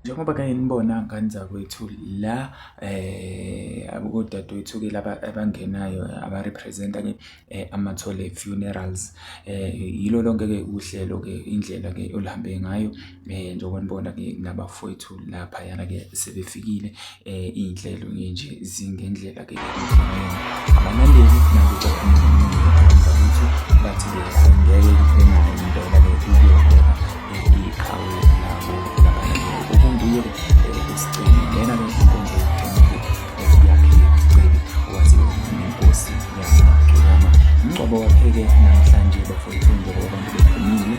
Njengoba kanye nibona nganza kwethu la abodadewethu ke laba abangenayo abarepresenta ke amathole funerals yilo lonke ke uhlelo ke indlela ke oluhambe ngayo njengoba nibona ke nabafowethu lapha yana ke sebefikile inhlelo nje zingendlela ke abanaleli nabo ukuthi bathi ngeke kuphela indlela ke ukuyobheka iqhawe labo okunguye isicelo lena ke inkonzo yokugcina yakhe isicelo waziwa nenkosi yamagama umncwabo wakhe ke namhlanje bafowethu njengoba abantu beqinile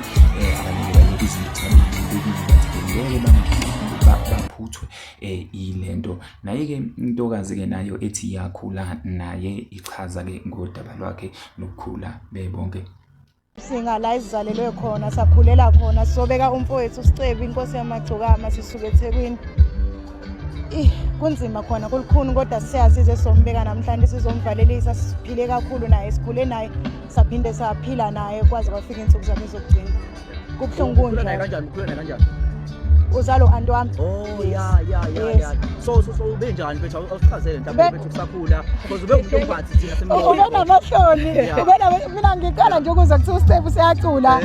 abanye banika izinto ngeke baphuthwe ilento naye ke intokazi ke nayo ethi yakhula naye ichaza ke ngodaba lwakhe nokukhula bebonke singa la izalelwe khona sakhulela khona sobeka umfowethu uSicebi inkosi yamagcokama sisuke eThekwini kunzima khona kulukhuni kodwa siyazize sombeka namhlanje sizomvalelisa siphile kakhulu naye sikhule naye saphinde saphila naye kwaze kwafika insuku zakhe zokugcina kubhlungu kunjani kanjani ukhulena kanjani uzalo anti wami yeah so benjani mfethu awusichazele mhlawumbe bethu kusakhula because ube umuntu ophathi thina semhloni ubena amahloni mina ngikhala nje ukuze kuthi uStepu siyacula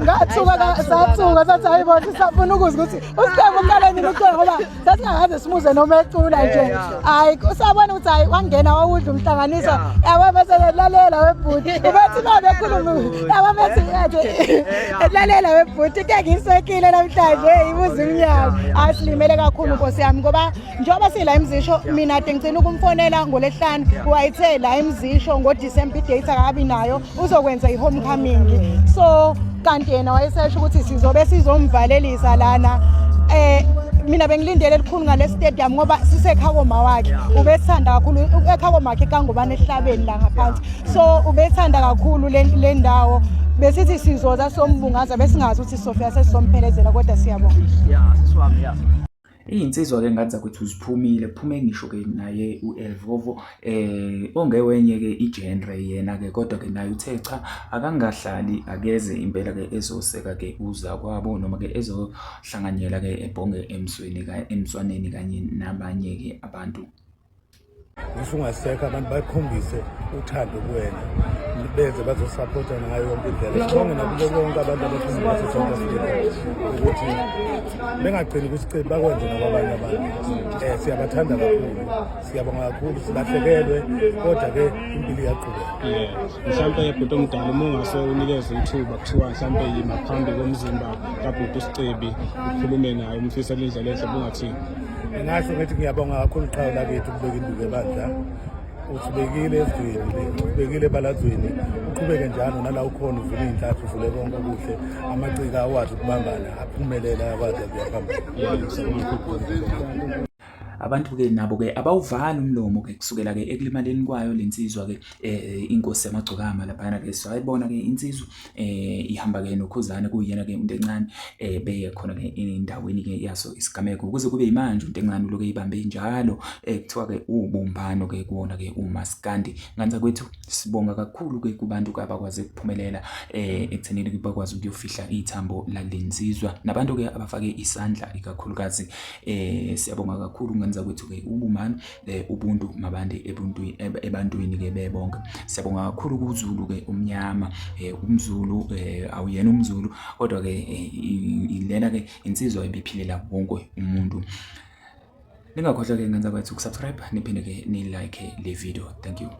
ngathuka sathuka sathi hayibo sisafuna ukuzwa ukuthi uStepu uqala nini ucula ngoba sasingaze simuze noma ecula nje hayi usabona ukuthi hayi wangena wawudla umhlanganiso yabo bese lalela webhuti ubethi babe khuluma yabo bese lalela webhuti ke ngisekile namhlanje ibuzi asilimele kakhulu Nkosi yami ngoba njengoba sila imzisho mina ngicela ukumfonela ngoLesihlanu wayithe la imzisho ngoDecember date akabi nayo uzokwenza ihomecoming so kanti yena wayesesho ukuthi sizobe sizomvalelisa lana mina bengilindele elikhulu ngale stadium ngoba sisekhakoma wakhe ubethanda kakhulu ekhakoma wakhe kangubani ehlabeni la ngaphansi so ubethanda kakhulu le ndawo besithi sizoza sombungaza besingazi ukuthi Sophia sesizomphelezela kodwa siyabonga siswami insizwa ke ngathi kwethu ziphumile kuphume ngisho ke naye uElvovo ongewenye ke igenre yena ke kodwa ke naye uthe cha akangahlali akeze impela ke ezoseka ke uza kwabo noma ke ezohlanganyela ke ebhonge emswaneni kanye nabanye ke abantu Usungaseka abantu bakhombise uthando kuwena beze bazosupporta ngayo yonke indlela sibonge nakubo bonke abantu abaphuma baseSouth Africa ukuthi bengagcini kuSicebi bakwenze nabanye abantu siyabathanda kakhulu siyabonga kakhulu silahlekelwe kodwa ke impilo iyaqhubeka mhlawumbe ebhuti omdala uma ungase unikeze ithuba kuthiwa mhlawumbe yimaphambi komzimba kabhuti uSicebi ukhulume naye umfisela indlela enhle bungathini ngasho ngithi ngiyabonga kakhulu qhawe lakithi ukubeka induku ebandla usibekile ezweni ubekile ebalazweni uqhubeke njalo nala ukhona uvule inhlanhla uvule konke okuhle amacika awazi ukubambana aphumelela akwazi ukuyaphambili abantu ke nabo ke abawuvali umlomo ke kusukela ke ekulimaleni kwayo lensizwa ke inkosi yamagcokama laphana ke sayibona ke insizwa ihamba ke nokhuzana kuyena ke umuntu encane beye khona ke endaweni ke yaso isigameko ukuze kube imanje umuntu encane loke ibambe njalo kuthiwa ke ubumbano ke kuona ke uMaskandi nganza kwethu sibonga kakhulu ke kubantu abakwazi ukuphumelela ekuthenini bakwazi ukuyofihla ithambo lalensizwa nabantu ke abafake isandla ikakhulukazi siyabonga kakhulu nganza kwethu ke ubumani ubuntu mabande ebantwini ke bebonke siyabonga kakhulu kuZulu ke umnyama umZulu awuyena umZulu kodwa ke ilena ke insizwa ebiphilela wonke umuntu ningakhohlwa ke nganza kwethu ukusubscribe niphinde ke ni like le video thank you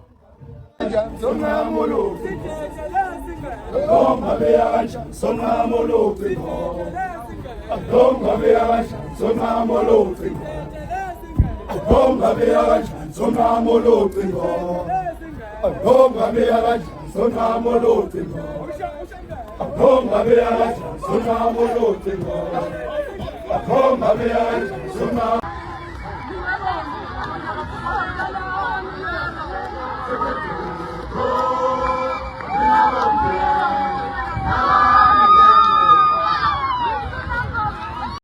Bonga beya sona molotingo Bonga beya sona molotingo Bonga beya sona molotingo Bonga beya sona